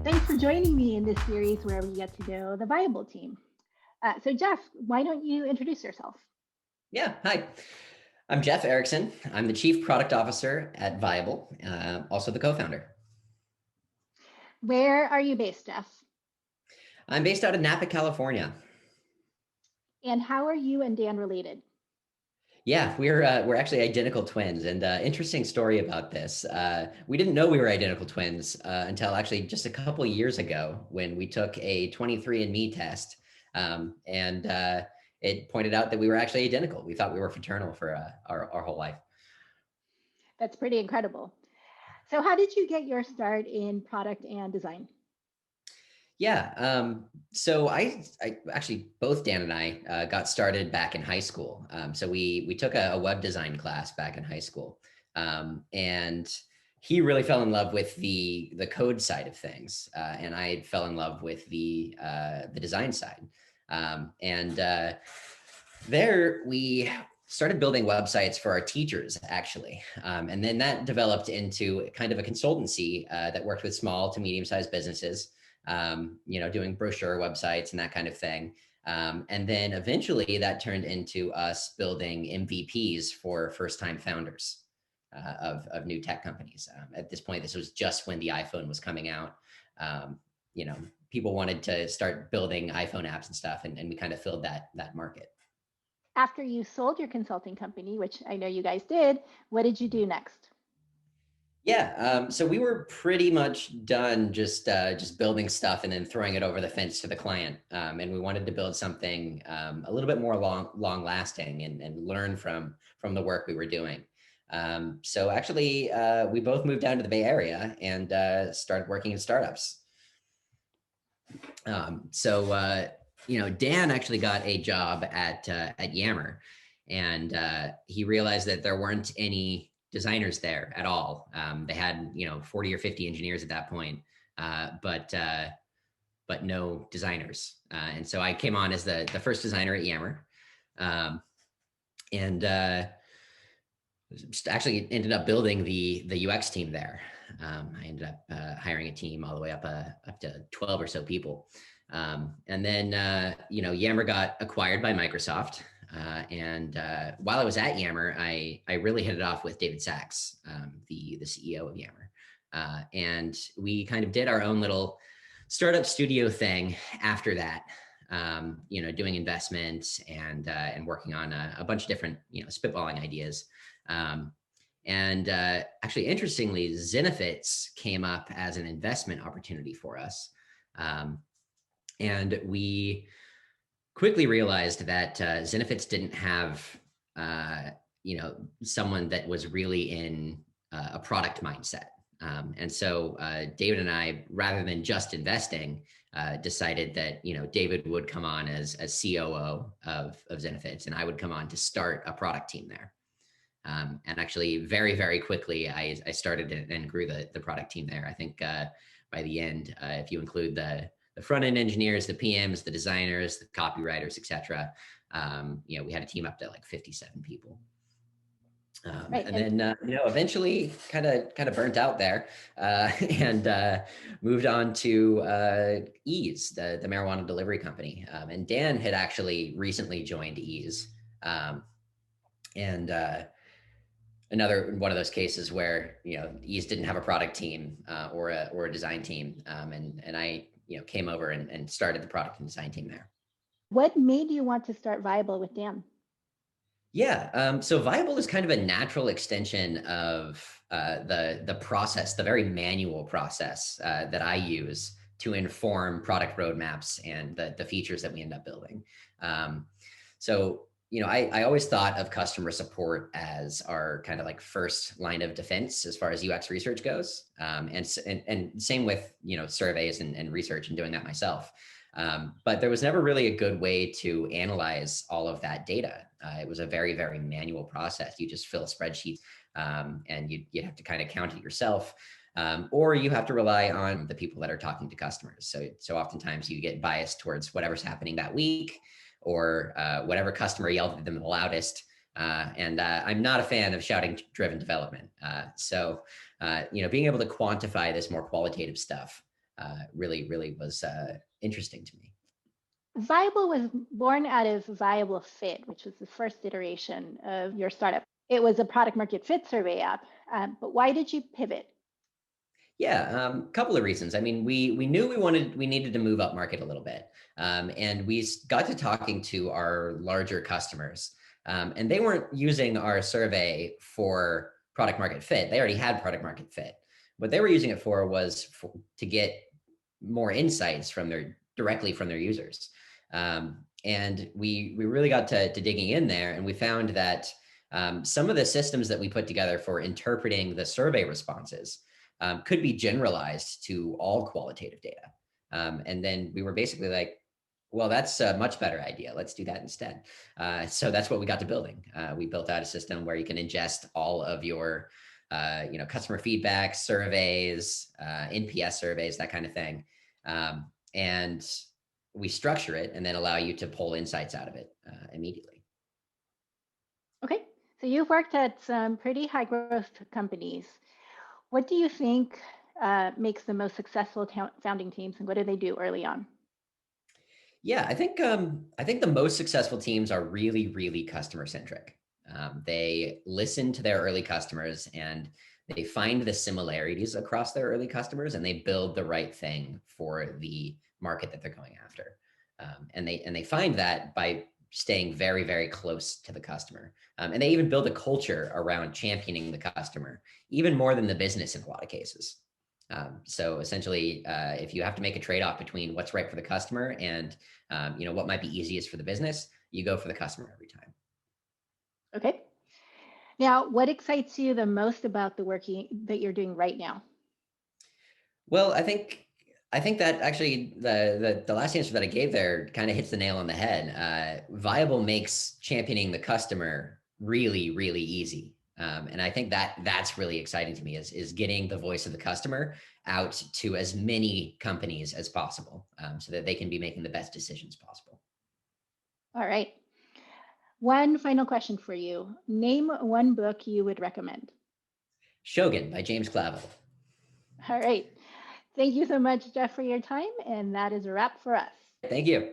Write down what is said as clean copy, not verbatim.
Thanks for joining me in this series where we get to know the Viable team. So, Jeff, why don't you introduce yourself? Yeah, hi. I'm Jeff Erickson. I'm the Chief Product Officer at Viable, also the co-founder. Where are you based, Jeff? I'm based out of Napa, California. And how are you and Dan related? Yeah, we're actually identical twins, and interesting story about this. We didn't know we were identical twins until actually just a couple of years ago when we took a 23andMe test, and it pointed out that we were actually identical. We thought we were fraternal for our whole life. That's pretty incredible. So, how did you get your start in product and design? Yeah. So I actually both Dan and I got started back in high school. So we took a web design class back in high school, and he really fell in love with the code side of things, and I fell in love with the design side. And there we started building websites for our teachers actually, and then that developed into kind of a consultancy that worked with small to medium sized businesses, doing brochure websites and that kind of thing. And then eventually that turned into us building MVPs for first time founders of new tech companies. At this point, this was just when the iPhone was coming out. Um, People wanted to start building iPhone apps and stuff, and we kind of filled that market. After you sold your consulting company, which I know you guys did, what did you do next? Yeah, so we were pretty much done just building stuff and then throwing it over the fence to the client, and we wanted to build something a little bit more long lasting and learn from the work we were doing. So actually, we both moved down to the Bay Area and started working in startups. Dan actually got a job at Yammer, and he realized that there weren't any designers there at all. They had 40 or 50 engineers at that point, but no designers. And so I came on as the first designer at Yammer, and actually ended up building the UX team there. I ended up hiring a team all the way up to 12 or so people. And then, Yammer got acquired by Microsoft. And while I was at Yammer, I really hit it off with David Sachs, the CEO of Yammer. And we kind of did our own little startup studio thing after that. Doing investments and working on a bunch of different, spitballing ideas. And actually, interestingly, Zenefits came up as an investment opportunity for us. And we quickly realized that Zenefits didn't have, someone that was really in a product mindset. And so David and I, rather than just investing, decided that David would come on as COO of Zenefits, and I would come on to start a product team there. And actually, very, very quickly, I started and grew the product team there. I think by the end, if you include the front end engineers, the PMs, the designers, the copywriters, etc., we had a team up to like 57 people. Right. And And then eventually kind of burnt out there, and moved on to Ease, the marijuana delivery company. And Dan had actually recently joined Ease, and another one of those cases where Ease didn't have a product team or a design team, and I came over and started the product and design team there. what made you want to start Viable with Dan? Yeah, so Viable is kind of a natural extension of the process, the very manual process that I use to inform product roadmaps and the features that we end up building. So I always thought of customer support as our kind of like first line of defense as far as UX research goes, and same with surveys and research and doing that myself. But there was never really a good way to analyze all of that data. It was a very, very manual process. You just fill spreadsheets, and you have to kind of count it yourself. Or you have to rely on the people that are talking to customers. So oftentimes you get biased towards whatever's happening that week, or whatever customer yelled at them the loudest. And I'm not a fan of shouting driven development. So being able to quantify this more qualitative stuff really was interesting to me. Viable was born out of Viable Fit, which was the first iteration of your startup. It was a product market fit survey app. But why did you pivot? Yeah, couple of reasons. I mean, we knew we needed to move up market a little bit, and we got to talking to our larger customers, and they weren't using our survey for product market fit. They already had product market fit. What they were using it for was to get more insights directly from their users, and we really got to digging in there, and we found that some of the systems that we put together for interpreting the survey responses could be generalized to all qualitative data. And then we were basically like, well, that's a much better idea. Let's do that instead. So that's what we got to building. We built out a system where you can ingest all of your customer feedback, surveys, NPS surveys, that kind of thing. And we structure it and then allow you to pull insights out of it immediately. Okay, so you've worked at some pretty high growth companies. What do you think makes the most successful founding teams, and what do they do early on? Yeah, I think the most successful teams are really customer centric. They listen to their early customers and they find the similarities across their early customers and they build the right thing for the market that they're going after. And they find that by staying very close to the customer. And they even build a culture around championing the customer, even more than the business in a lot of cases. So essentially, if you have to make a trade-off between what's right for the customer and what might be easiest for the business, you go for the customer every time. Okay. Now, what excites you the most about the work that you're doing right now? Well, I think that actually the last answer that I gave there kind of hits the nail on the head. Viable makes championing the customer really easy. And I think that that's really exciting to me is getting the voice of the customer out to as many companies as possible, so that they can be making the best decisions possible. All right. One final question for you. Name one book you would recommend. Shogun by James Clavell. All right. Thank you so much, Jeff, for your time. And that is a wrap for us. Thank you.